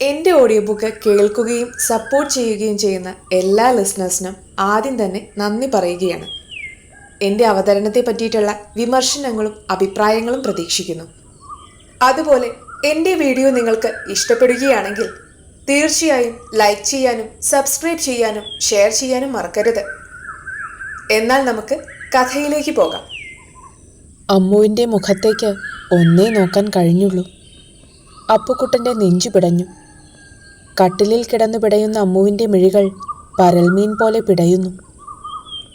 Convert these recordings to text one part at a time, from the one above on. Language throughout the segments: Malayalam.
എൻ്റെ ഓഡിയോ ബുക്ക് കേൾക്കുകയും സപ്പോർട്ട് ചെയ്യുകയും ചെയ്യുന്ന എല്ലാ ലിസണേഴ്സിനും ആദ്യം തന്നെ നന്ദി പറയുകയാണ്. എൻ്റെ അവതരണത്തെ പറ്റിയിട്ടുള്ള വിമർശനങ്ങളും അഭിപ്രായങ്ങളും പ്രതീക്ഷിക്കുന്നു. അതുപോലെ എൻ്റെ വീഡിയോ നിങ്ങൾക്ക് ഇഷ്ടപ്പെടുകയാണെങ്കിൽ തീർച്ചയായും ലൈക്ക് ചെയ്യാനും സബ്സ്ക്രൈബ് ചെയ്യാനും ഷെയർ ചെയ്യാനും മറക്കരുത്. എന്നാൽ നമുക്ക് കഥയിലേക്ക് പോകാം. അമ്മുവിൻ്റെ മുഖത്തേക്ക് ഒന്നേ നോക്കാൻ കഴിഞ്ഞുള്ളൂ. അപ്പുക്കുട്ടൻ്റെ നെഞ്ചു പിടഞ്ഞു. കട്ടിലിൽ കിടന്നു പിടയുന്ന അമ്മുവിൻ്റെ മിഴികൾ പരൽമീൻ പോലെ പിടയുന്നു.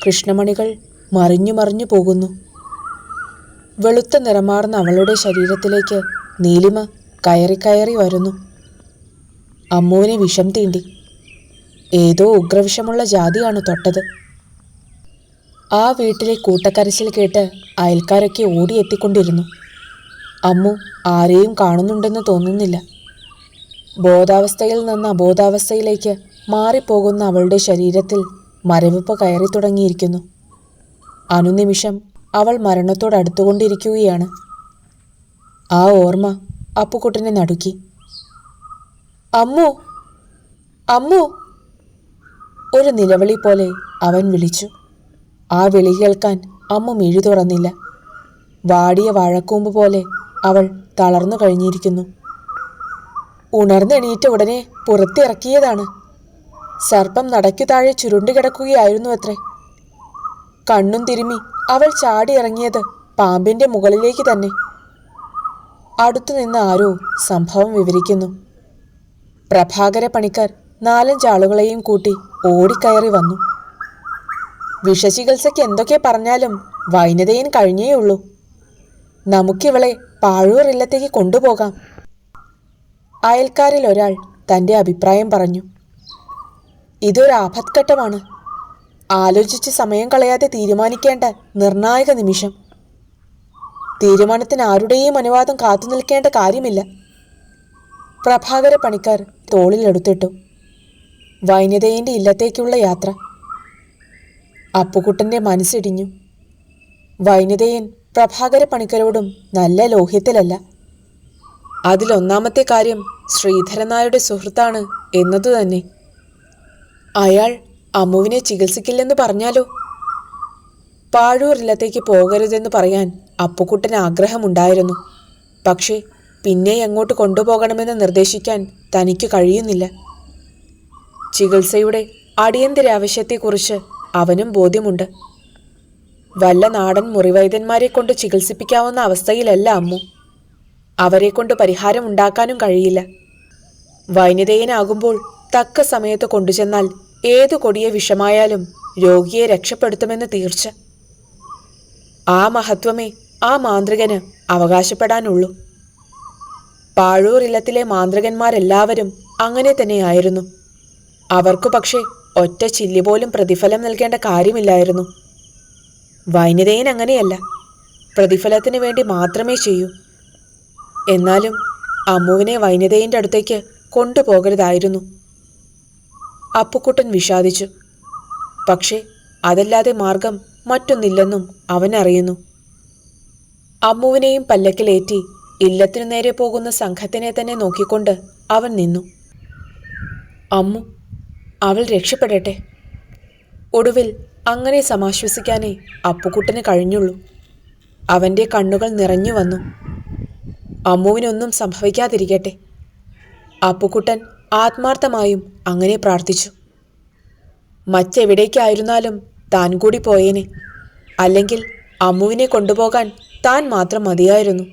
കൃഷ്ണമണികൾ മറിഞ്ഞു മറിഞ്ഞു പോകുന്നു. വെളുത്ത നിറമാർന്ന അവളുടെ ശരീരത്തിലേക്ക് നീലിമ കയറി കയറി വരുന്നു. അമ്മുവിനെ വിഷം തീണ്ടി. ഏതോ ഉഗ്രവിഷമുള്ള ജാതിയാണ് തൊട്ടത്. ആ വീട്ടിലെ കൂട്ടക്കരച്ചിൽ കേട്ട് അയൽക്കാരൊക്കെ ഓടിയെത്തിക്കൊണ്ടിരുന്നു. അമ്മു ആരെയും കാണുന്നുണ്ടെന്ന് തോന്നുന്നില്ല. ബോധാവസ്ഥയിൽ നിന്ന് അബോധാവസ്ഥയിലേക്ക് മാറിപ്പോകുന്ന അവളുടെ ശരീരത്തിൽ മരവിപ്പ് കയറി തുടങ്ങിയിരിക്കുന്നു. അനുനിമിഷം അവൾ മരണത്തോടടുത്തുകൊണ്ടിരിക്കുകയാണ്. ആ ഓർമ്മ അപ്പുക്കുട്ടനെ നടുക്കി. അമ്മു, അമ്മു! ഒരു നിലവിളി പോലെ അവൻ വിളിച്ചു. ആ വിളി കേൾക്കാൻ അമ്മു മിഴി തുറന്നില്ല. വാടിയ വാഴക്കൂമ്പ് പോലെ അവൾ തളർന്നു കഴിഞ്ഞിരിക്കുന്നു. ഉണർന്നെണീറ്റ ഉടനെ പുറത്തിറക്കിയതാണ്. സർപ്പം നടക്കു താഴെ ചുരുണ്ടുകിടക്കുകയായിരുന്നു അത്രേ. കണ്ണും തിരുമ്മി അവൾ ചാടിയിറങ്ങിയത് പാമ്പിൻ്റെ മുകളിലേക്ക് തന്നെ. അടുത്തുനിന്ന് ആരോ സംഭവം വിവരിക്കുന്നു. പ്രഭാകര പണിക്കർ 4-5 ആളുകളെയും കൂട്ടി ഓടിക്കയറി വന്നു. വിഷചികിത്സയ്ക്ക് എന്തൊക്കെ പറഞ്ഞാലും വൈനതയൻ കഴിഞ്ഞേയുള്ളൂ. നമുക്കിവളെ പാഴൂർ ഇല്ലത്തേക്ക് കൊണ്ടുപോകാം. അയൽക്കാരിൽ ഒരാൾ തൻ്റെ അഭിപ്രായം പറഞ്ഞു. ഇതൊരു ആപത്ഘട്ടമാണ്. ആലോചിച്ച് സമയം കളയാതെ തീരുമാനിക്കേണ്ട നിർണായക നിമിഷം. തീരുമാനത്തിന് ആരുടെയും അനുവാദം കാത്തു നിൽക്കേണ്ട കാര്യമില്ല. പ്രഭാകര പണിക്കർ തോളിലെടുത്തിട്ടു. വൈനതയൻ്റെ ഇല്ലത്തേക്കുള്ള യാത്ര. അപ്പുക്കുട്ടൻ്റെ മനസ്സിടിഞ്ഞു. വൈനതയൻ പ്രഭാകര പണിക്കരോടും നല്ല ലോഹ്യത്തിലല്ല. അതിലൊന്നാമത്തെ കാര്യം ശ്രീധരൻ നായരുടെ സുഹൃത്താണ് എന്നതു തന്നെ. അയാൾ അമ്മുവിനെ ചികിത്സിക്കില്ലെന്ന് പറഞ്ഞാലോ? പാഴൂരില്ലത്തേക്ക് പോകരുതെന്ന് പറയാൻ അപ്പുക്കുട്ടന് ആഗ്രഹമുണ്ടായിരുന്നു. പക്ഷേ പിന്നെ അങ്ങോട്ട് കൊണ്ടുപോകണമെന്ന് നിർദ്ദേശിക്കാൻ തനിക്ക് കഴിയുന്നില്ല. ചികിത്സയുടെ അടിയന്തരാവശ്യത്തെക്കുറിച്ച് അവനും ബോധ്യമുണ്ട്. വല്ല നാടൻ മുറിവൈദ്യന്മാരെ കൊണ്ട് ചികിത്സിപ്പിക്കാവുന്ന അവസ്ഥയിലല്ല അമ്മു. അവരെക്കൊണ്ട് പരിഹാരം ഉണ്ടാക്കാനും കഴിയില്ല. വൈനതയനാകുമ്പോൾ തക്ക സമയത്ത് കൊണ്ടുചെന്നാൽ ഏതു കൊടിയ വിഷമായാലും രോഗിയെ രക്ഷപ്പെടുത്തുമെന്ന് തീർച്ച. ആ മഹത്വമേ ആ മാന്ത്രികന് അവകാശപ്പെടാനുള്ളൂ. പാഴൂർ ഇല്ലത്തിലെ മാന്ത്രികന്മാരെല്ലാവരും അങ്ങനെ തന്നെയായിരുന്നു. അവർക്കു പക്ഷേ ഒറ്റ ചില്ലി പോലും പ്രതിഫലം നൽകേണ്ട കാര്യമില്ലായിരുന്നു. വൈനതയൻ അങ്ങനെയല്ല. പ്രതിഫലത്തിന് വേണ്ടി മാത്രമേ ചെയ്യൂ. എന്നാലും അമ്മുവിനെ വൈനതയൻ്റെ അടുത്തേക്ക് കൊണ്ടുപോകരുതായിരുന്നു. അപ്പുക്കുട്ടൻ വിഷാദിച്ചു. പക്ഷേ അതല്ലാതെ മാർഗം മറ്റൊന്നില്ലെന്നും അവൻ അറിയുന്നു. അമ്മുവിനെയും പല്ലക്കിലേറ്റി ഇല്ലത്തിനു നേരെ പോകുന്ന സംഘത്തിനെ തന്നെ നോക്കിക്കൊണ്ട് അവൻ നിന്നു. അമ്മു, അവൾ രക്ഷപ്പെടട്ടെ. ഒടുവിൽ അങ്ങനെ സമാശ്വസിക്കാനേ അപ്പുക്കുട്ടന് കഴിഞ്ഞുള്ളൂ. അവൻ്റെ കണ്ണുകൾ നിറഞ്ഞു വന്നു. അമ്മുവിനൊന്നും സംഭവിക്കാതിരിക്കട്ടെ. അപ്പുക്കുട്ടൻ ആത്മാർത്ഥമായും അങ്ങനെ പ്രാർത്ഥിച്ചു. മറ്റെവിടേക്കായിരുന്നാലും താൻ കൂടി പോയേനെ. അല്ലെങ്കിൽ അമ്മുവിനെ കൊണ്ടുപോകാൻ താൻ മാത്രം മതിയായിരുന്നു.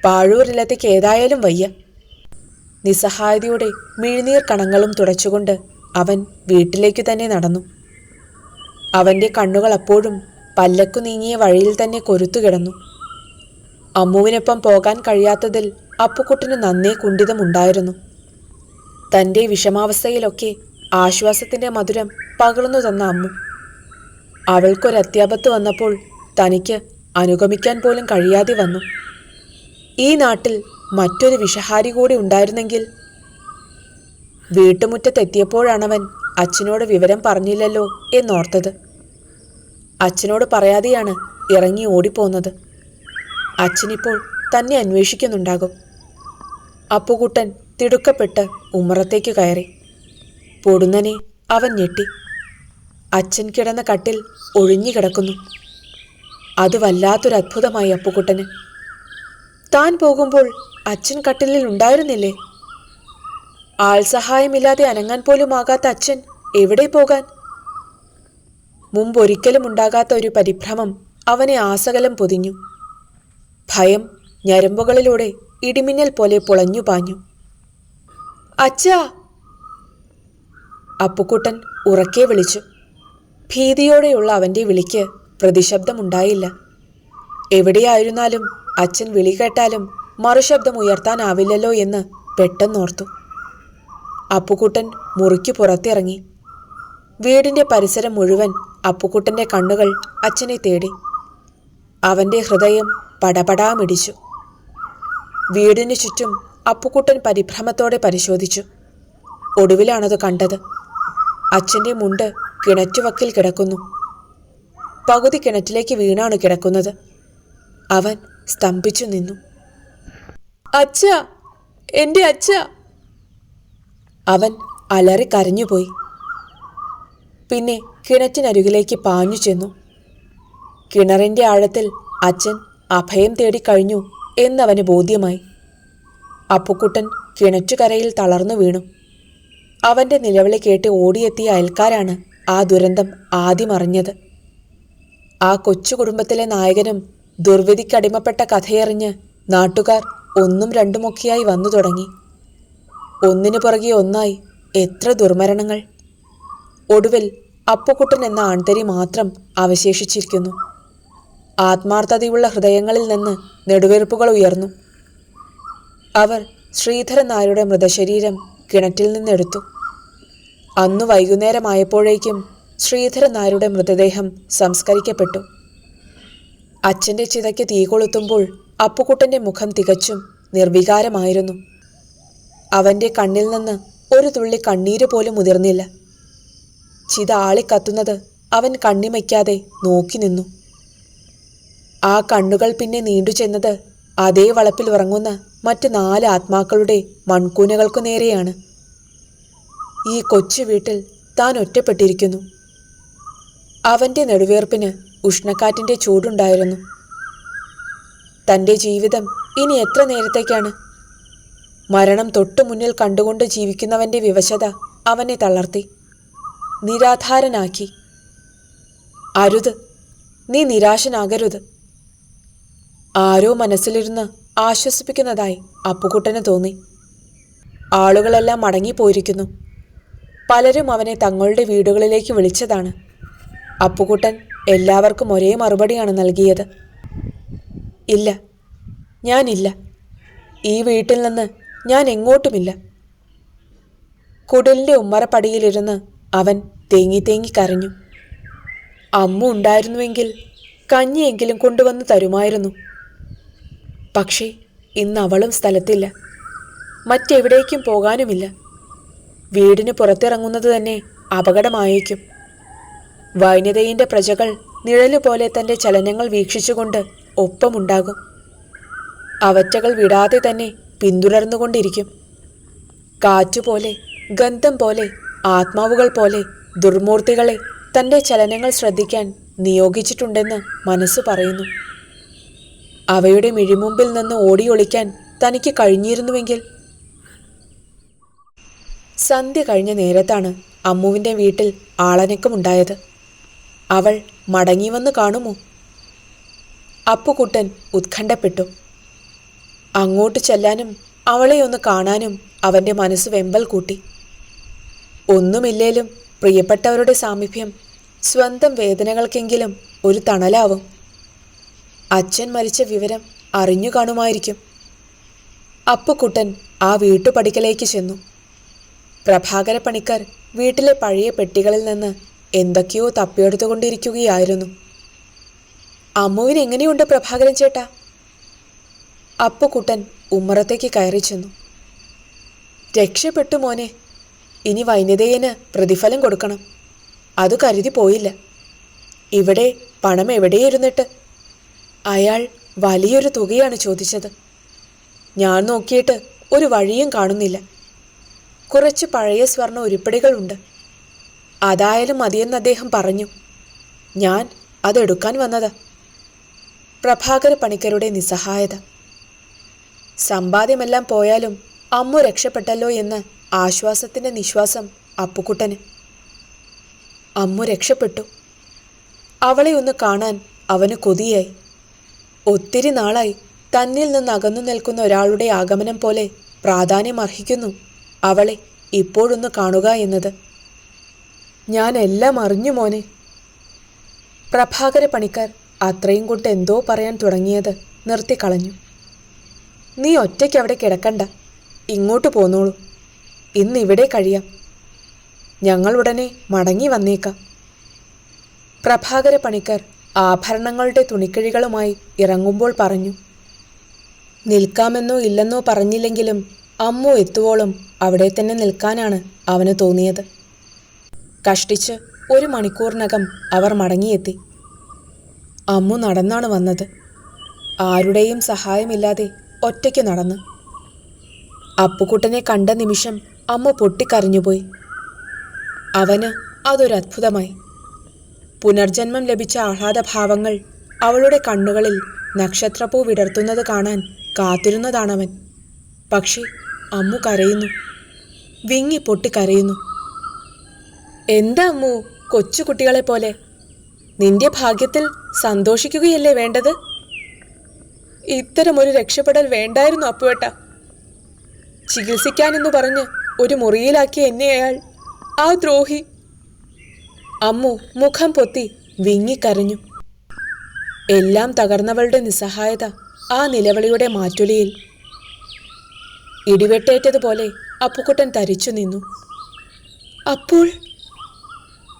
പാഴൂരില്ലത്തേക്ക് ഏതായാലും വയ്യ. നിസ്സഹായതയുടെ മിഴിനീർ കണങ്ങളും തുടച്ചുകൊണ്ട് അവൻ വീട്ടിലേക്കു തന്നെ നടന്നു. അവൻ്റെ കണ്ണുകൾ അപ്പോഴും പല്ലക്കു നീങ്ങിയ വഴിയിൽ തന്നെ കൊരുത്തുകിടന്നു. അമ്മുവിനൊപ്പം പോകാൻ കഴിയാത്തതിൽ അപ്പുക്കുട്ടന് നന്നേ കുണ്ഠിതമുണ്ടായിരുന്നു. തൻ്റെ വിഷമാവസ്ഥയിലൊക്കെ ആശ്വാസത്തിൻ്റെ മധുരം പകർന്നു തന്ന അമ്മു. അവൾക്കൊരത്യാപത്ത് വന്നപ്പോൾ തനിക്ക് അനുഗമിക്കാൻ പോലും കഴിയാതെ വന്നു. ഈ നാട്ടിൽ മറ്റൊരു വിഷഹാരി കൂടി ഉണ്ടായിരുന്നെങ്കിൽ. വീട്ടുമുറ്റത്തെത്തിയപ്പോഴാണവൻ അച്ഛനോട് വിവരം പറഞ്ഞില്ലല്ലോ എന്നോർത്തത്. അച്ഛനോട് പറയാതെയാണ് ഇറങ്ങി ഓടിപ്പോന്നത്. അച്ഛനിപ്പോൾ തന്നെ അന്വേഷിക്കുന്നുണ്ടാകും. അപ്പുകുട്ടൻ തിടുക്കപ്പെട്ട് ഉമ്മറത്തേക്ക് കയറി. പൊടുന്നനെ അവൻ ഞെട്ടി. അച്ഛൻ കിടന്ന കട്ടിൽ ഒഴിഞ്ഞു കിടക്കുന്നു. അത് വല്ലാത്തൊരത്ഭുതമായി അപ്പുക്കുട്ടന്. താൻ പോകുമ്പോൾ അച്ഛൻ കട്ടിലിൽ ഉണ്ടായിരുന്നില്ലേ? ആൾസഹായമില്ലാതെ അനങ്ങാൻ പോലും ആകാത്ത അച്ഛൻ എവിടെ പോകാൻ? മുമ്പൊരിക്കലും ഉണ്ടാകാത്ത ഒരു പരിഭ്രമം അവനെ ആസകലം പൊതിഞ്ഞു. ഭയം ഞരമ്പുകളിലൂടെ ഇടിമിന്നൽ പോലെ പുളഞ്ഞു പാഞ്ഞു. അച്ഛാ! അപ്പുക്കുട്ടൻ ഉറക്കെ വിളിച്ചു. ഭീതിയോടെയുള്ള അവൻ്റെ വിളിക്ക് പ്രതിശബ്ദമുണ്ടായില്ല. എവിടെയായിരുന്നാലും അച്ഛൻ വിളി കേട്ടാലും മറുശബ്ദം ഉയർത്താനാവില്ലല്ലോ എന്ന് പെട്ടെന്നോർത്തു. അപ്പുക്കുട്ടൻ മുറിക്കു പുറത്തിറങ്ങി. വീടിൻ്റെ പരിസരം മുഴുവൻ അപ്പുക്കുട്ടൻ്റെ കണ്ണുകൾ അച്ഛനെ തേടി. അവൻ്റെ ഹൃദയം പടപടാമിടിച്ചു. വീടിനു ചുറ്റും അപ്പുക്കുട്ടൻ പരിഭ്രമത്തോടെ പരിശോധിച്ചു. ഒടുവിലാണത് കണ്ടത്. അച്ഛൻ്റെ മുണ്ട് കിണറ്റുവക്കിൽ കിടക്കുന്നു. പകുതി കിണറ്റിലേക്ക് വീണാണ് കിടക്കുന്നത്. അവൻ സ്തംഭിച്ചു നിന്നു. അച്ഛാ! എൻ്റെ അച്ഛാ! അവൻ അലറി കരഞ്ഞുപോയി. പിന്നെ കിണറ്റിനരുകിലേക്ക് പാഞ്ഞു ചെന്നു. കിണറിൻ്റെ ആഴത്തിൽ അച്ഛൻ അഭയം തേടിക്കഴിഞ്ഞു എന്നവന് ബോധ്യമായി. അപ്പുക്കുട്ടൻ കിണറ്റുകരയിൽ തളർന്നു വീണു. അവൻ്റെ നിലവിളി കേട്ട് ഓടിയെത്തിയ അയൽക്കാരാണ് ആ ദുരന്തം ആദ്യം അറിഞ്ഞത്. ആ കൊച്ചു കുടുംബത്തിലെ നായകനും ദുർവിധിക്കടിമപ്പെട്ട കഥയറിഞ്ഞ് നാട്ടുകാർ ഒന്നും രണ്ടുമൊക്കെയായി വന്നു തുടങ്ങി. ഒന്നിനു പുറകെ ഒന്നായി എത്ര ദുർമരണങ്ങൾ! ഒടുവിൽ അപ്പുക്കുട്ടൻ എന്ന ആൺതരി മാത്രം അവശേഷിച്ചിരിക്കുന്നു. ആത്മാർത്ഥതയുള്ള ഹൃദയങ്ങളിൽ നിന്ന് നെടുവീർപ്പുകൾ ഉയർന്നു. അവർ ശ്രീധരൻ നായരുടെ മൃതശരീരം കിണറ്റിൽ നിന്നെടുത്തു. അന്നു വൈകുന്നേരമായപ്പോഴേക്കും ശ്രീധരൻ നായരുടെ മൃതദേഹം സംസ്കരിക്കപ്പെട്ടു. അച്ഛൻ്റെ ചിതയ്ക്ക് തീ കൊളുത്തുമ്പോൾ അപ്പുക്കുട്ടൻ്റെ മുഖം തികച്ചും നിർവികാരമായിരുന്നു. അവൻ്റെ കണ്ണിൽ നിന്ന് ഒരു തുള്ളി കണ്ണീര് പോലും ഉതിർന്നില്ല. ചിത ആളിക്കത്തുന്നത് അവൻ കണ്ണിമയ്ക്കാതെ നോക്കി നിന്നു. ആ കണ്ണുകൾ പിന്നെ നീണ്ടു ചെന്നത് അതേ വളപ്പിൽ ഉറങ്ങുന്ന മറ്റ് 4 ആത്മാക്കളുടെ മൺകൂനകൾക്കു നേരെയാണ്. ഈ കൊച്ചു വീട്ടിൽ താൻ ഒറ്റപ്പെട്ടിരിക്കുന്നു. അവൻ്റെ നെടുവേർപ്പിന് ഉഷ്ണക്കാറ്റിൻ്റെ ചൂടുണ്ടായിരുന്നു. തൻ്റെ ജീവിതം ഇനി എത്ര നേരത്തേക്കാണ്? മരണം തൊട്ടു മുന്നിൽ കണ്ടുകൊണ്ട് ജീവിക്കുന്നവൻ്റെ വിവശത അവനെ തളർത്തി, നിരാധാരനാക്കി. അരുത്, നീ നിരാശനാകരുത്. ആരോ മനസ്സിലിരുന്ന് ആശ്വസിപ്പിക്കുന്നതായി അപ്പുക്കുട്ടന് തോന്നി. ആളുകളെല്ലാം മടങ്ങിപ്പോയിരിക്കുന്നു. പലരും അവനെ തങ്ങളുടെ വീടുകളിലേക്ക് വിളിച്ചതാണ്. അപ്പുക്കുട്ടൻ എല്ലാവർക്കും ഒരേ മറുപടിയാണ് നൽകിയത്. ഇല്ല, ഞാനില്ല. ഈ വീട്ടിൽ നിന്ന് ഞാൻ എങ്ങോട്ടുമില്ല. കുടിലിൻ്റെ ഉമ്മറപ്പടിയിലിരുന്ന് അവൻ തേങ്ങി തേങ്ങി കരഞ്ഞു. അമ്മ ഉണ്ടായിരുന്നുവെങ്കിൽ കഞ്ഞിയെങ്കിലും കൊണ്ടുവന്ന് തരുമായിരുന്നു. പക്ഷേ ഇന്ന് അവളും സ്ഥലത്തില്ല. മറ്റെവിടേക്കും പോകാനുമില്ല. വീടിന് പുറത്തിറങ്ങുന്നത് തന്നെ അപകടമായേക്കും. വൈനതയിൻ്റെ പ്രജകൾ നിഴലുപോലെ തൻ്റെ ചലനങ്ങൾ വീക്ഷിച്ചുകൊണ്ട് ഒപ്പമുണ്ടാകും. അവറ്റകൾ വിടാതെ തന്നെ പിന്തുടർന്നുകൊണ്ടിരിക്കും. കാറ്റുപോലെ, ഗന്ധം പോലെ, ആത്മാവുകൾ പോലെ ദുർമൂർത്തികളെ തൻ്റെ ചലനങ്ങൾ ശ്രദ്ധിക്കാൻ നിയോഗിച്ചിട്ടുണ്ടെന്ന് മനസ്സ് പറയുന്നു. അവയുടെ മിഴിമുമ്പിൽ നിന്ന് ഓടിയൊളിക്കാൻ തനിക്ക് കഴിഞ്ഞിരുന്നുവെങ്കിൽ. സന്ധ്യ കഴിഞ്ഞ നേരത്താണ് അമ്മുവിൻ്റെ വീട്ടിൽ ആളനക്കമുണ്ടായത്. അവൾ മടങ്ങി വന്ന് കാണുമോ? അപ്പുക്കുട്ടൻ ഉത്കണ്ഠപ്പെട്ടു. അങ്ങോട്ട് ചെല്ലാനും അവളെ ഒന്ന് കാണാനും അവൻ്റെ മനസ്സ് വെമ്പൽ കൂട്ടി. ഒന്നുമില്ലേലും പ്രിയപ്പെട്ടവരുടെ സാമീപ്യം സ്വന്തം വേദനകൾക്കെങ്കിലും ഒരു തണലാവും. അച്ഛൻ മരിച്ച വിവരം അറിഞ്ഞു കാണുമായിരിക്കും. അപ്പുക്കുട്ടൻ ആ വീട്ടുപടിക്കലേക്ക് ചെന്നു. പ്രഭാകര പണിക്കർ വീട്ടിലെ പഴയ പെട്ടികളിൽ നിന്ന് എന്തൊക്കെയോ തപ്പിയെടുത്തുകൊണ്ടിരിക്കുകയായിരുന്നു. അമ്മുവിന് എങ്ങനെയുണ്ട് പ്രഭാകരൻ ചേട്ടാ? അപ്പുക്കുട്ടൻ ഉമ്മറത്തേക്ക് കയറി ചെന്നു. രക്ഷപ്പെട്ടു മോനെ. ഇനി വൈനതേയന് പ്രതിഫലം കൊടുക്കണം. അത് കരുതി പോയില്ല. ഇവിടെ പണം എവിടെയിരുന്നിട്ട്? അയാൾ വലിയൊരു തുകയാണ് ചോദിച്ചത്. ഞാൻ നോക്കിയിട്ട് ഒരു വഴിയും കാണുന്നില്ല. കുറച്ച് പഴയ സ്വർണ്ണ ഉരുപ്പടികളുണ്ട്. അതായാലും മതിയെന്ന് അദ്ദേഹം പറഞ്ഞു. ഞാൻ അതെടുക്കാൻ വന്നതാ. പ്രഭാകര പണിക്കരുടെ നിസ്സഹായത. സമ്പാദ്യമെല്ലാം പോയാലും അമ്മു രക്ഷപ്പെട്ടല്ലോ എന്ന് ആശ്വാസത്തിൻ്റെ നിശ്വാസം അപ്പുക്കുട്ടന്. അമ്മു രക്ഷപ്പെട്ടു. അവളെ ഒന്ന് കാണാൻ അവന് കൊതിയായി. ഒത്തിരി നാളായി തന്നിൽ നിന്ന് അകന്നു നിൽക്കുന്ന ഒരാളുടെ ആഗമനം പോലെ പ്രാധാന്യമർഹിക്കുന്നു അവളെ ഇപ്പോഴൊന്ന് കാണുക എന്നത്. ഞാൻ എല്ലാം അറിഞ്ഞു മോനെ. പ്രഭാകര പണിക്കർ അത്രയും കൊണ്ട് എന്തോ പറയാൻ തുടങ്ങിയത് നിർത്തിക്കളഞ്ഞു. നീ ഒറ്റയ്ക്ക് അവിടെ കിടക്കണ്ട, ഇങ്ങോട്ട് പോന്നോളൂ. ഇന്നിവിടെ കഴിയാം. ഞങ്ങൾ ഉടനെ മടങ്ങി വന്നേക്കാം. പ്രഭാകര പണിക്കർ ആഭരണങ്ങളുടെ തുണിക്കിഴികളുമായി ഇറങ്ങുമ്പോൾ പറഞ്ഞു. നിൽക്കാമെന്നോ ഇല്ലെന്നോ പറഞ്ഞില്ലെങ്കിലും അമ്മു എത്തുവോളം അവിടെ തന്നെ നിൽക്കാനാണ് അവന് തോന്നിയത്. കഷ്ടിച്ച് 1 മണിക്കൂറിനകം അവർ മടങ്ങിയെത്തി. അമ്മു നടന്നാണ് വന്നത്. ആരുടെയും സഹായമില്ലാതെ ഒറ്റയ്ക്ക് നടന്ന്. അപ്പുക്കുട്ടനെ കണ്ട നിമിഷം അമ്മ പൊട്ടിക്കരഞ്ഞുപോയി. അവന് അതൊരത്ഭുതമായി. പുനർജന്മം ലഭിച്ച ആഹ്ലാദഭാവങ്ങൾ അവളുടെ കണ്ണുകളിൽ നക്ഷത്രപ്പൂ വിടർത്തുന്നത് കാണാൻ കാത്തിരുന്നതാണവൻ. പക്ഷേ അമ്മു കരയുന്നു, വിങ്ങി പൊട്ടിക്കരയുന്നു. എന്താ അമ്മു കൊച്ചുകുട്ടികളെ പോലെ? നിന്റെ ഭാഗ്യത്തിൽ സന്തോഷിക്കുകയല്ലേ വേണ്ടത്? ഇത്തരമൊരു രക്ഷപ്പെടൽ വേണ്ടായിരുന്നു അപ്പുവേട്ട. ചികിത്സിക്കാനെന്ന് പറഞ്ഞ് ഒരു മുറിയിലാക്കിയ എന്നെ അയാൾ, ആ ദ്രോഹി. അമ്മു മുഖം പൊത്തി വിങ്ങിക്കരഞ്ഞു. എല്ലാം തകർന്നവളുടെ നിസ്സഹായത ആ നിലവിളിയുടെ മാറ്റൊലിയിൽ. ഇടിവെട്ടേറ്റതുപോലെ അപ്പുക്കുട്ടൻ തരിച്ചു നിന്നു. അപ്പോൾ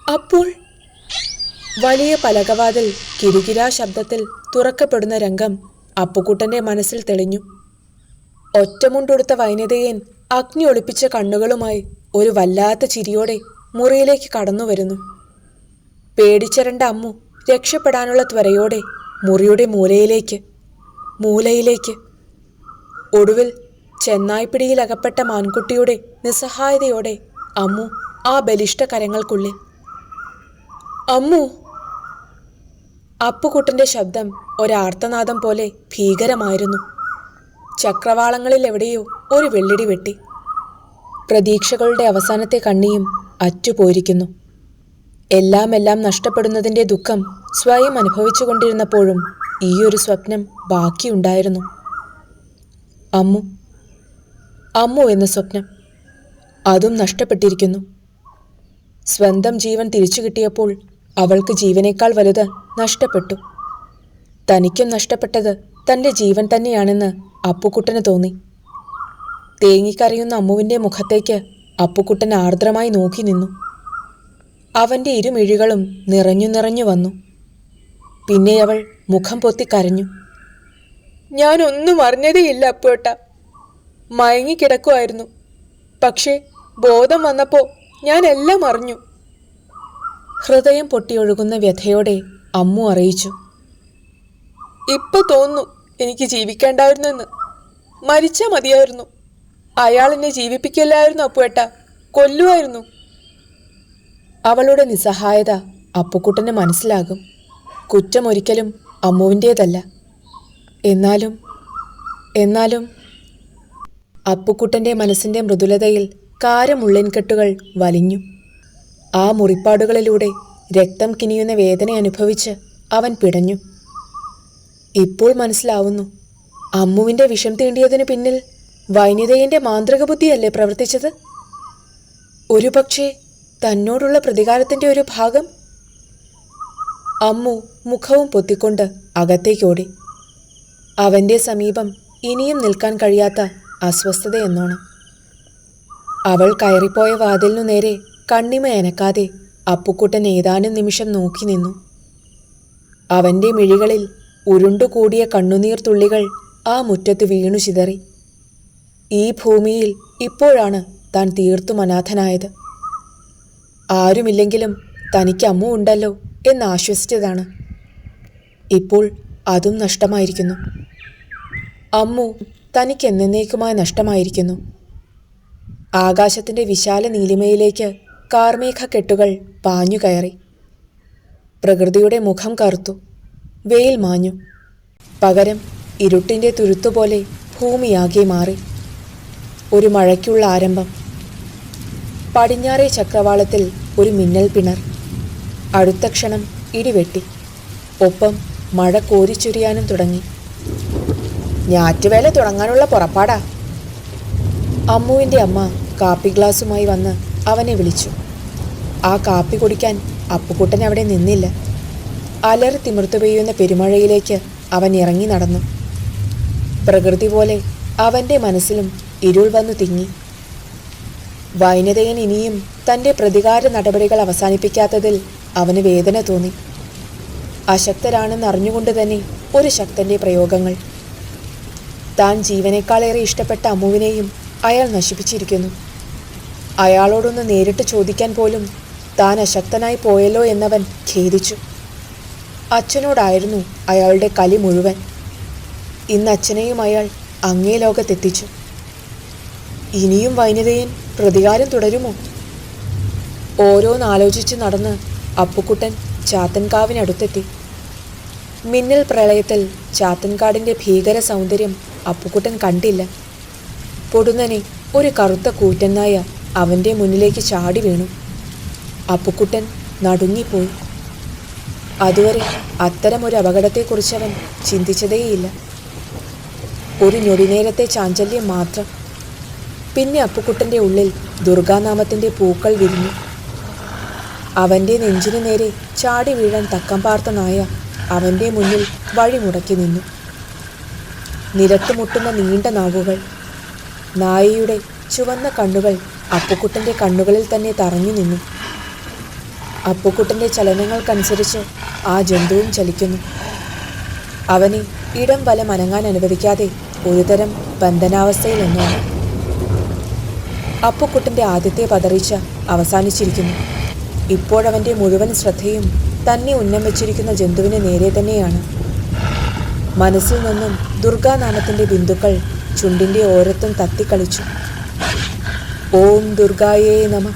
അപ്പോൾ വലിയ പലകവാതിൽ കിരുകിരാ ശബ്ദത്തിൽ തുറക്കപ്പെടുന്ന രംഗം അപ്പുക്കുട്ടൻ്റെ മനസ്സിൽ തെളിഞ്ഞു. ഒറ്റമുണ്ടുടുത്ത വൈനിതയൻ അഗ്നി ഒളിപ്പിച്ച കണ്ണുകളുമായി ഒരു വല്ലാത്ത ചിരിയോടെ മുറിയിലേക്ക് കടന്നു വരുന്നു. പേടിച്ചരണ്ട അമ്മു രക്ഷപ്പെടാനുള്ള ത്വരയോടെ മുറിയുടെ മൂലയിലേക്ക്. ഒടുവിൽ ചെന്നായ്പിടിയിലകപ്പെട്ട മാൻകുട്ടിയുടെ നിസ്സഹായതയോടെ അമ്മു ആ ബലിഷ്ഠ കരങ്ങൾക്കുള്ളിൽ. അമ്മു! അപ്പുക്കുട്ടൻ്റെ ശബ്ദം ഒരാർത്തനാദം പോലെ ഭീകരമായിരുന്നു. ചക്രവാളങ്ങളിൽ എവിടെയോ ഒരു വെള്ളിടി വെട്ടി. പ്രതീക്ഷകളുടെ അവസാനത്തെ കണ്ണിയും അറ്റുപോയിരിക്കുന്നു. എല്ലാം നഷ്ടപ്പെടുന്നതിൻ്റെ ദുഃഖം സ്വയം അനുഭവിച്ചു കൊണ്ടിരുന്നപ്പോഴും ഈയൊരു സ്വപ്നം ബാക്കിയുണ്ടായിരുന്നു. അമ്മു എന്ന സ്വപ്നം, അതും നഷ്ടപ്പെട്ടിരിക്കുന്നു. സ്വന്തം ജീവൻ തിരിച്ചു കിട്ടിയപ്പോൾ അവൾക്ക് ജീവനേക്കാൾ വലുത് നഷ്ടപ്പെട്ടു. തനിക്കും നഷ്ടപ്പെട്ടത് തൻ്റെ ജീവൻ തന്നെയാണെന്ന് അപ്പുക്കുട്ടന് തോന്നി. തേങ്ങിക്കരയുന്ന അമ്മുവിൻ്റെ മുഖത്തേക്ക് അപ്പുക്കുട്ടൻ ആർദ്രമായി നോക്കി നിന്നു. അവൻ്റെ ഇരുമിഴികളും നിറഞ്ഞു വന്നു. പിന്നെ അവൾ മുഖം പൊത്തി കരഞ്ഞു. ഞാനൊന്നും അറിഞ്ഞതേയില്ല അപ്പുവേട്ട. മയങ്ങിക്കിടക്കുമായിരുന്നു. പക്ഷേ ബോധം വന്നപ്പോൾ ഞാൻ എല്ലാം അറിഞ്ഞു. ഹൃദയം പൊട്ടിയൊഴുകുന്ന വ്യഥയോടെ അമ്മു അറിയിച്ചു. ഇപ്പൊ തോന്നുന്നു എനിക്ക് ജീവിക്കേണ്ടായിരുന്നെന്ന്. മരിച്ചാൽ മതിയായിരുന്നു. അയാൾ എന്നെ ജീവിപ്പിക്കില്ലായിരുന്നു അപ്പുവേട്ട, കൊല്ലുമായിരുന്നു. അവളുടെ നിസ്സഹായത അപ്പുക്കുട്ടന് മനസ്സിലാകും. കുറ്റമൊരിക്കലും അമ്മുവിൻ്റേതല്ല. എന്നാലും അപ്പുക്കുട്ടൻ്റെ മനസ്സിൻ്റെ മൃദുലതയിൽ കാരമുള്ളൻകെട്ടുകൾ വലിഞ്ഞു. ആ മുറിപ്പാടുകളിലൂടെ രക്തം കിനിയുന്ന വേദന അനുഭവിച്ച് അവൻ പിടഞ്ഞു. ഇപ്പോൾ മനസ്സിലാവുന്നു, അമ്മുവിൻ്റെ വിഷം തീണ്ടിയതിനു പിന്നിൽ വൈനിതയൻ്റെ മാന്ത്രിക ബുദ്ധിയല്ലേ പ്രവർത്തിച്ചത്? ഒരുപക്ഷെ തന്നോടുള്ള പ്രതികാരത്തിൻ്റെ ഒരു ഭാഗം. അമ്മു മുഖവും പൊത്തിക്കൊണ്ട് അകത്തേക്കോടി. അവൻ്റെ സമീപം ഇനിയും നിൽക്കാൻ കഴിയാത്ത അസ്വസ്ഥതയെന്നോണം. അവൾ കയറിപ്പോയ വാതിലിനു നേരെ കണ്ണിമ അനക്കാതെ അപ്പുക്കുട്ടൻ ഏതാനും നിമിഷം നോക്കി നിന്നു. അവൻ്റെ മിഴികളിൽ ഉരുണ്ടുകൂടിയ കണ്ണുനീർ തുള്ളികൾ ആ മുറ്റത്ത് വീണു ചിതറി. ഈ ഭൂമിയിൽ ഇപ്പോഴാണ് താൻ തീർത്തും അനാഥനായത്. ആരുമില്ലെങ്കിലും തനിക്ക് അമ്മു ഉണ്ടല്ലോ എന്നാശ്വസിച്ചതാണ്. ഇപ്പോൾ അതും നഷ്ടമായിരിക്കുന്നു. അമ്മു തനിക്ക് എന്നേക്കുമായി നഷ്ടമായിരിക്കുന്നു. ആകാശത്തിൻ്റെ വിശാല നീലിമയിലേക്ക് കാർമേഘക്കെട്ടുകൾ പാഞ്ഞു കയറി. പ്രകൃതിയുടെ മുഖം കറുത്തു. വെയിൽ മാഞ്ഞു. പകരം ഇരുട്ടിൻ്റെ തുരുത്തുപോലെ ഭൂമിയാകെ മാറി. ഒരു മഴയ്ക്കുള്ള ആരംഭം. പടിഞ്ഞാറേ ചക്രവാളത്തിൽ ഒരു മിന്നൽ പിണർ. അടുത്ത ക്ഷണം ഇടിവെട്ടി. ഒപ്പം മഴ കോരിച്ചൊരിയാനും തുടങ്ങി. ഞാറ്റുവേല തുടങ്ങാനുള്ള പുറപ്പാടാ. അമ്മുവിൻ്റെ അമ്മ കാപ്പി ഗ്ലാസുമായി വന്ന് അവനെ വിളിച്ചു. ആ കാപ്പി കുടിക്കാൻ അപ്പുക്കുട്ടൻ അവിടെ നിന്നില്ല. അലറി തിമിർത്തു പെയ്യുന്ന പെരുമഴയിലേക്ക് അവൻ ഇറങ്ങി നടന്നു. പ്രകൃതി പോലെ അവൻ്റെ മനസ്സിലും ഇരുൾ വന്നു തിങ്ങി. വൈനതയൻ ഇനിയും തൻ്റെ പ്രതികാര നടപടികൾ അവസാനിപ്പിക്കാത്തതിൽ അവന് വേദന തോന്നി. അശക്തരാണെന്ന് അറിഞ്ഞുകൊണ്ട് തന്നെ ഒരു ശക്തൻ്റെ പ്രയോഗങ്ങൾ. താൻ ജീവനേക്കാളേറെ ഇഷ്ടപ്പെട്ട അമ്മുവിനെയും അയാൾ നശിപ്പിച്ചിരിക്കുന്നു. അയാളോടൊന്ന് നേരിട്ട് ചോദിക്കാൻ പോലും താൻ അശക്തനായി പോയല്ലോ എന്നവൻ ഖേദിച്ചു. അച്ഛനോടായിരുന്നു അയാളുടെ കലി മുഴുവൻ. ഇന്ന് അച്ഛനെയും അയാൾ അങ്ങേ ലോകത്തെത്തിച്ചു. ഇനിയും വൈനതയൻ പ്രതികാരം തുടരുമോ? ഓരോന്നാലോചിച്ച് നടന്ന് അപ്പുക്കുട്ടൻ ചാത്തൻകാവിനടുത്തെത്തി. മിന്നൽ പ്രളയത്തിൽ ചാത്തൻകാടിൻ്റെ ഭീകര സൗന്ദര്യം അപ്പുക്കുട്ടൻ കണ്ടില്ല. പൊടുന്നനെ ഒരു കറുത്ത കൂറ്റനായ അവൻ്റെ മുന്നിലേക്ക് ചാടി വീണു. അപ്പുക്കുട്ടൻ നടുങ്ങിപ്പോയി. അതുവരെ അത്തരമൊരു അപകടത്തെക്കുറിച്ചവൻ ചിന്തിച്ചതേയില്ല. ഒരു ഞൊടിനേരത്തെ ചാഞ്ചല്യം മാത്രം. പിന്നെ അപ്പുക്കുട്ടൻ്റെ ഉള്ളിൽ ദുർഗാനാമത്തിൻ്റെ പൂക്കൾ വിരിഞ്ഞു. അവൻ്റെ നെഞ്ചിനു നേരെ ചാടി വീഴാൻ തക്കം പാർത്ത നായ അവൻ്റെ മുന്നിൽ വഴിമുടക്കി നിന്നു. നിലത്ത് മുട്ടുന്ന നീണ്ട നാവുകൾ. നായയുടെ ചുവന്ന കണ്ണുകൾ അപ്പുക്കുട്ടൻ്റെ കണ്ണുകളിൽ തന്നെ തറഞ്ഞു നിന്നു. അപ്പുക്കുട്ടൻ്റെ ചലനങ്ങൾക്കനുസരിച്ച് ആ ജന്തുവും ചലിക്കുന്നു. അവനെ ഇടം വലം അനങ്ങാൻ അനുവദിക്കാതെ ഒരുതരം ബന്ധനാവസ്ഥയിൽ ഒന്നാണ്. അപ്പുക്കുട്ടൻ്റെ ആദ്യത്തെ പതറിച്ച അവസാനിച്ചിരിക്കുന്നു. ഇപ്പോഴവൻ്റെ മുഴുവൻ ശ്രദ്ധയും തന്നെ ഉന്നം വെച്ചിരിക്കുന്ന ജന്തുവിന് നേരെ തന്നെയാണ്. മനസ്സിൽ നിന്നും ദുർഗാനാമത്തിൻ്റെ ബിന്ദുക്കൾ ചുണ്ടിൻ്റെ ഓരത്തും തത്തിക്കളിച്ചു. ഓം ദുർഗായേ നമ,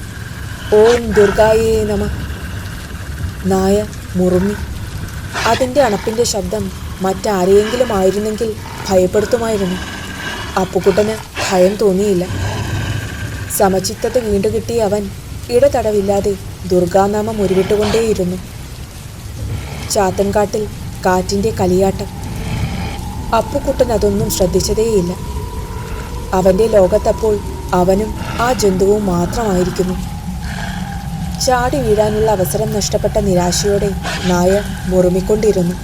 ഓം ദുർഗായേ നമ. നായ മുറുമി. അതിൻ്റെ അണപ്പിൻ്റെ ശബ്ദം മറ്റാരെയെങ്കിലും ആയിരുന്നെങ്കിൽ ഭയപ്പെടുത്തുമായിരുന്നു. അപ്പുക്കുട്ടന് ഭയം തോന്നിയില്ല. സമചിത്തത വീണ്ടുകിട്ടിയ അവൻ ഇടതടവില്ലാതെ ദുർഗാനാമം ഉരുവിട്ടുകൊണ്ടേയിരുന്നു. ചാത്തൻകാട്ടിൽ കാറ്റിൻ്റെ കളിയാട്ടം. അപ്പുക്കുട്ടൻ അതൊന്നും ശ്രദ്ധിച്ചതേയില്ല. അവൻ്റെ ലോകത്തപ്പോൾ അവനും ആ ജന്തുവും മാത്രമായിരിക്കുന്നു. ചാടി വീഴാനുള്ള അവസരം നഷ്ടപ്പെട്ട നിരാശയോടെ നായ മുറുമിക്കൊണ്ടിരുന്നു.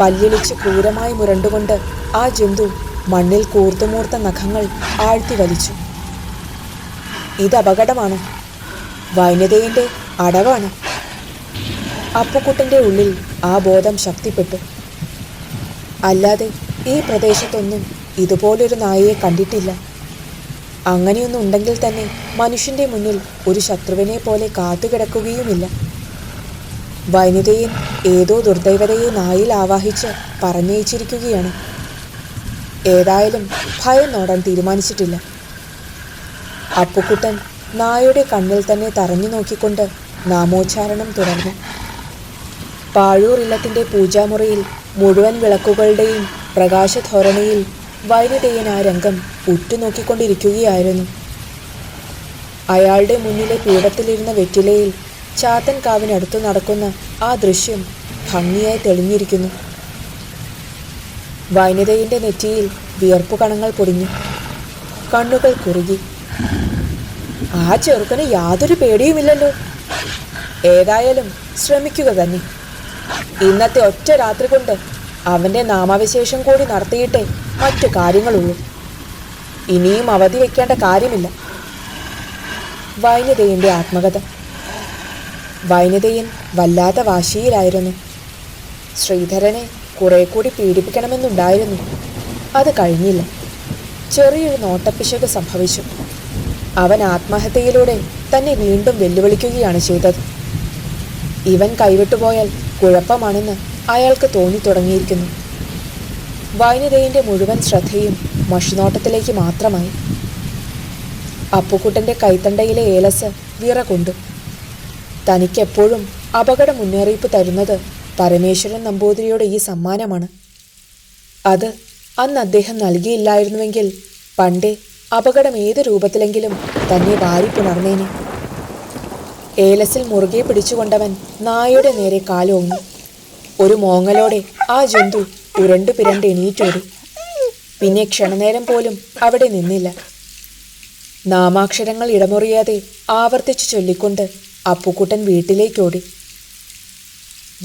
പല്ലിളിച്ച് ക്രൂരമായി മുരണ്ടുകൊണ്ട് ആ ജന്തു മണ്ണിൽ കൂർത്തുമൂർത്ത നഖങ്ങൾ ആഴ്ത്തി വലിച്ചു. ഇത് അപകടമാണ്. വൈനതയൻ്റെ അടവാണ്. അപ്പുക്കുട്ടൻ്റെ ഉള്ളിൽ ആ ബോധം ശക്തിപ്പെട്ടു. അല്ലാതെ ഈ പ്രദേശത്തൊന്നും ഇതുപോലൊരു നായയെ കണ്ടിട്ടില്ല. അങ്ങനെയൊന്നും ഉണ്ടെങ്കിൽ തന്നെ മനുഷ്യൻ്റെ മുന്നിൽ ഒരു ശത്രുവിനെ പോലെ കാത്തുകിടക്കുകയുമില്ല. വൈനതയൻ ഏതോ ദുർദൈവതയെ നായിൽ ആവാഹിച്ച് പറഞ്ഞയച്ചിരിക്കുകയാണ്. ഏതായാലും ഭയം നോടാൻ തീരുമാനിച്ചിട്ടില്ല. അപ്പുക്കുട്ടൻ നായയുടെ കണ്ണിൽ തന്നെ തറഞ്ഞു നോക്കിക്കൊണ്ട് നാമോച്ചാരണം തുടർന്നു. പാഴൂർ ഇല്ലത്തിൻ്റെ പൂജാമുറിയിൽ മുഴുവൻ വിളക്കുകളുടെയും പ്രകാശധോരണിയിൽ വൈനതയൻ ആ രംഗം ഉറ്റുനോക്കിക്കൊണ്ടിരിക്കുകയായിരുന്നു. അയാളുടെ മുന്നിലെ പീഠത്തിലിരുന്ന വെറ്റിലയിൽ ചാത്തൻകാവിനടുത്ത് നടക്കുന്ന ആ ദൃശ്യം ഭംഗിയായി തെളിഞ്ഞിരിക്കുന്നു. വൈനതയൻ്റെ നെറ്റിയിൽ വിയർപ്പു കണങ്ങൾ പൊടിഞ്ഞു. കണ്ണുകൾ കുറുകി. ആ ചെറുക്കന് യാതൊരു പേടിയുമില്ലല്ലോ. ഏതായാലും ശ്രമിക്കുക തന്നെ. ഇന്നത്തെ ഒറ്റ രാത്രി കൊണ്ട് അവൻ്റെ നാമാവിശേഷം കൂടി നടത്തിയിട്ടേ മറ്റു കാര്യങ്ങളുള്ളൂ. ഇനിയും അവധി വയ്ക്കേണ്ട കാര്യമില്ല. വൈനതയൻ്റെ ആത്മകഥ. വൈനതയൻ വല്ലാത്ത വാശിയിലായിരുന്നു. ശ്രീധരനെ കുറെ കൂടി പീഡിപ്പിക്കണമെന്നുണ്ടായിരുന്നു. അത് കഴിഞ്ഞില്ല. ചെറിയൊരു നോട്ടപ്പിശക് സംഭവിച്ചു. അവൻ ആത്മഹത്യയിലൂടെ തന്നെ വീണ്ടും വെല്ലുവിളിക്കുകയാണ് ചെയ്തത്. ഇവൻ കൈവിട്ടുപോയാൽ കുഴപ്പമാണെന്ന് അയാൾക്ക് തോന്നി തുടങ്ങിയിരിക്കുന്നു. വൈനതയൻ്റെ മുഴുവൻ ശ്രദ്ധയും മഷിനോട്ടത്തിലേക്ക് മാത്രമായി. അപ്പുക്കുട്ടൻ്റെ കൈത്തണ്ടയിലെ ഏലസ് വിറകൊണ്ടു. തനിക്കെപ്പോഴും അപകട മുന്നറിയിപ്പ് തരുന്നത് പരമേശ്വരൻ നമ്പൂതിരിയുടെ ഈ സമ്മാനമാണ്. അത് അന്ന് അദ്ദേഹം നൽകിയില്ലായിരുന്നുവെങ്കിൽ പണ്ടേ അപകടം ഏത് രൂപത്തിലെങ്കിലും തന്നെ വാരിപ്പുണർന്നേനെ. ഏലസിൽ മുറുകെ പിടിച്ചുകൊണ്ടവൻ നായയുടെ നേരെ കാലോങ്ങി. ഒരു മോങ്ങലോടെ ആ ജന്തു ഉരണ്ടു പിരണ്ട് എണീറ്റോടി. പിന്നെ ക്ഷണനേരം പോലും അവിടെ നിന്നില്ല. നാമാക്ഷരങ്ങൾ ഇടമുറിയാതെ ആവർത്തിച്ചു ചൊല്ലിക്കൊണ്ട് അപ്പുക്കുട്ടൻ വീട്ടിലേക്കോടി.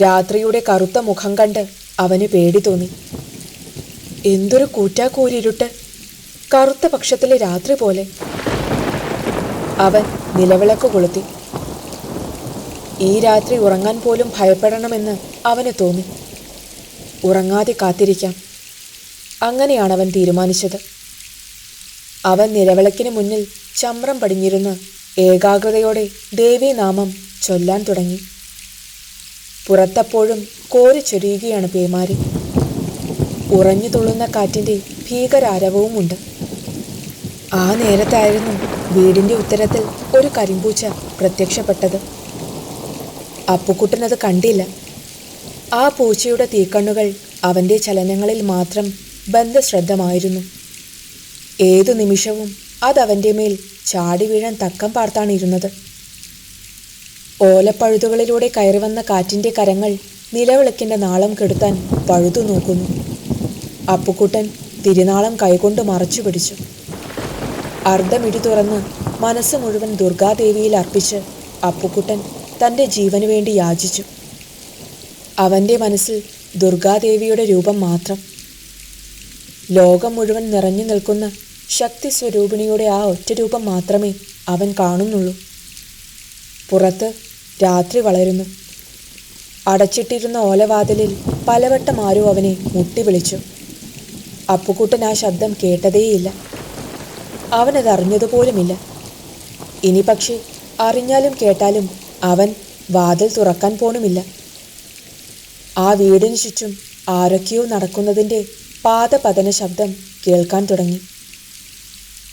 രാത്രിയുടെ കറുത്ത മുഖം കണ്ട് അവന് പേടി തോന്നി. എന്തൊരു കൂറ്റാക്കൂരിരുട്ട്! കറുത്ത പക്ഷത്തിലെ രാത്രി പോലെ. അവൻ നിലവിളക്ക് കൊളുത്തി. ഈ രാത്രി ഉറങ്ങാൻ പോലും ഭയപ്പെടണമെന്ന് അവന് തോന്നി. ഉറങ്ങാതെ കാത്തിരിക്കാം. അങ്ങനെയാണ് അവൻ തീരുമാനിച്ചത്. അവൻ നിലവിളക്കിന് മുന്നിൽ ചമ്രം പടിഞ്ഞിരുന്ന് ഏകാഗ്രതയോടെ ദേവീനാമം ചൊല്ലാൻ തുടങ്ങി. പുറത്തപ്പോഴും കോരിച്ചൊരിയുകയാണ് പേമാരി. ഉറഞ്ഞു തുള്ളുന്ന കാറ്റിൻ്റെ ഭീകരാരവവുമുണ്ട്. ആ നേരത്തായിരുന്നു വീടിൻ്റെ ഉത്തരത്തിൽ ഒരു കരിമ്പൂച്ച പ്രത്യക്ഷപ്പെട്ടത്. അപ്പുക്കുട്ടനത് കണ്ടില്ല. ആ പൂച്ചയുടെ തീക്കണ്ണുകൾ അവൻ്റെ ചലനങ്ങളിൽ മാത്രം ബദ്ധശ്രദ്ധമായിരുന്നു. ഏതു നിമിഷവും അതവൻ്റെ മേൽ ചാടി വീഴാൻ തക്കം പാർത്താണ് ഇരുന്നത്. ഓലപ്പഴുതുകളിലൂടെ കയറി വന്ന കാറ്റിൻ്റെ കരങ്ങൾ നിലവിളക്കിൻ്റെ നാളം കെടുത്താൻ പഴുതു നോക്കുന്നു. അപ്പുക്കുട്ടൻ തിരുനാളം കൈകൊണ്ട് മറച്ചു പിടിച്ചു. അർദ്ധമിടി തുറന്ന് മനസ്സ് മുഴുവൻ ദുർഗാദേവിയിൽ അർപ്പിച്ച് അപ്പുക്കുട്ടൻ തൻ്റെ ജീവന് വേണ്ടി യാചിച്ചു. അവൻ്റെ മനസ്സിൽ ദുർഗാദേവിയുടെ രൂപം മാത്രം. ലോകം മുഴുവൻ നിറഞ്ഞു നിൽക്കുന്ന ശക്തി സ്വരൂപിണിയുടെ ആ ഒറ്റ രൂപം മാത്രമേ അവൻ കാണുന്നുള്ളൂ. പുറത്ത് രാത്രി വളരുന്നു. അടച്ചിട്ടിരുന്ന ഓലവാതിലിൽ പലവട്ടം ആരോ അവനെ മുട്ടി വിളിച്ചു. അപ്പുക്കുട്ടൻ ആ ശബ്ദം കേട്ടതേയില്ല. അവനത് അറിഞ്ഞതുപോലുമില്ല. ഇനി പക്ഷേ അറിഞ്ഞാലും കേട്ടാലും അവൻ വാതിൽ തുറക്കാൻ പോലുമില്ല. ആ വീടിന് ചുറ്റും ആരൊക്കെയോ നടക്കുന്നതിൻ്റെ പാദപതന ശബ്ദം കേൾക്കാൻ തുടങ്ങി.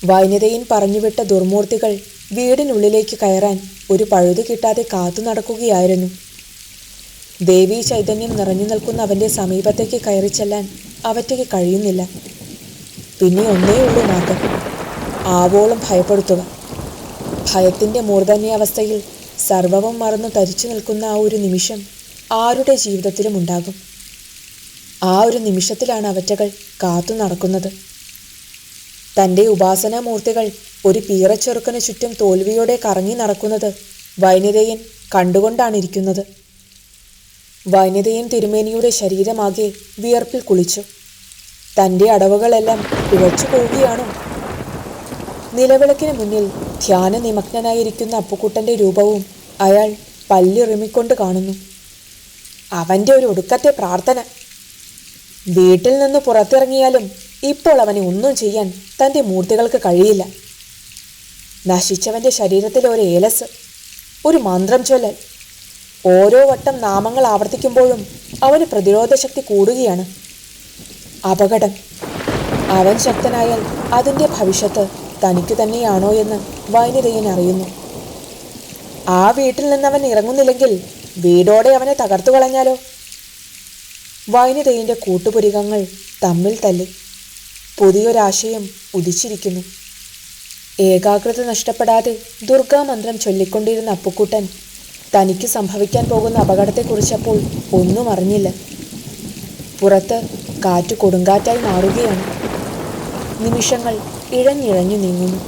വൈനിതയൻ പറഞ്ഞുവിട്ട ദുർമൂർത്തികൾ വീടിനുള്ളിലേക്ക് കയറാൻ ഒരു പഴുതു കിട്ടാതെ കാത്തു നടക്കുകയായിരുന്നു. ദേവീ ചൈതന്യം നിറഞ്ഞു നിൽക്കുന്ന അവൻ്റെ സമീപത്തേക്ക് കയറി ചെല്ലാൻ അവറ്റയ്ക്ക് കഴിയുന്നില്ല. പിന്നെ ഒന്നേ ഉള്ളൂ മാർഗം: ആവോളം ഭയപ്പെടുത്തുക. ഭയത്തിൻ്റെ മൂർധന്യാവസ്ഥയിൽ സർവവും മറന്നു തരിച്ചു നിൽക്കുന്ന ആ ഒരു നിമിഷം ആരുടെ ജീവിതത്തിലും ഉണ്ടാകും. ആ ഒരു നിമിഷത്തിലാണ് അവറ്റകൾ കാത്തു നടക്കുന്നത്. തൻ്റെ ഉപാസനാമൂർത്തികൾ ഒരു പീറച്ചെറുക്കന് ചുറ്റും തോൽവിയോടെ കറങ്ങി നടക്കുന്നത് വൈനിതയൻ കണ്ടുകൊണ്ടാണിരിക്കുന്നത്. വൈനിതയൻ തിരുമേനിയുടെ ശരീരമാകെ വിയർപ്പിൽ കുളിച്ചു. തൻ്റെ അടവുകളെല്ലാം പിഴച്ചു പോവുകയാണോ? നിലവിളക്കിന് മുന്നിൽ ധ്യാന നിമഗ്നനായിരിക്കുന്ന അപ്പുക്കുട്ടൻ്റെ രൂപവും അയാൾ പല്ലിറിമിക്കൊണ്ട് കാണുന്നു. അവൻ്റെ ഒരു ഒടുക്കത്തെ പ്രാർത്ഥന. വീട്ടിൽ നിന്ന് പുറത്തിറങ്ങിയാലും ഇപ്പോൾ അവനെ ഒന്നും ചെയ്യാൻ തൻ്റെ മൂർത്തികൾക്ക് കഴിയില്ല. നശിച്ചവൻ്റെ ശരീരത്തിൽ ഒരു ഏലസ്, ഒരു മന്ത്രം ചൊല്ലൽ. ഓരോ വട്ടം നാമങ്ങൾ ആവർത്തിക്കുമ്പോഴും അവന് പ്രതിരോധശക്തി കൂടുകയാണ്. അപകടം. അവൻ ശക്തനായാൽ അതിൻ്റെ ഭവിഷ്യത്ത് തനിക്ക് തന്നെയാണോ എന്ന് വൈനിതയൻ അറിയുന്നു. ആ വീട്ടിൽ നിന്ന് അവൻ ഇറങ്ങുന്നില്ലെങ്കിൽ വീടോടെ അവനെ തകർത്തു കളഞ്ഞാലോ? വൈനിതയൻ്റെ കൂട്ടുപുരികങ്ങൾ തമ്മിൽ തല്ലി. പുതിയൊരാശയം ഉദിച്ചിരിക്കുന്നു. ഏകാഗ്രത നഷ്ടപ്പെടാതെ ദുർഗാമന്ത്രം ചൊല്ലിക്കൊണ്ടിരുന്ന അപ്പുക്കുട്ടൻ തനിക്ക് സംഭവിക്കാൻ പോകുന്ന അപകടത്തെക്കുറിച്ചപ്പോൾ ഒന്നും അറിഞ്ഞില്ല. പുറത്ത് കാറ്റ് കൊടുങ്കാറ്റായി മാറുകയാണ്. നിമിഷങ്ങൾ ഇഴഞ്ഞിഴഞ്ഞു നീങ്ങുന്നു.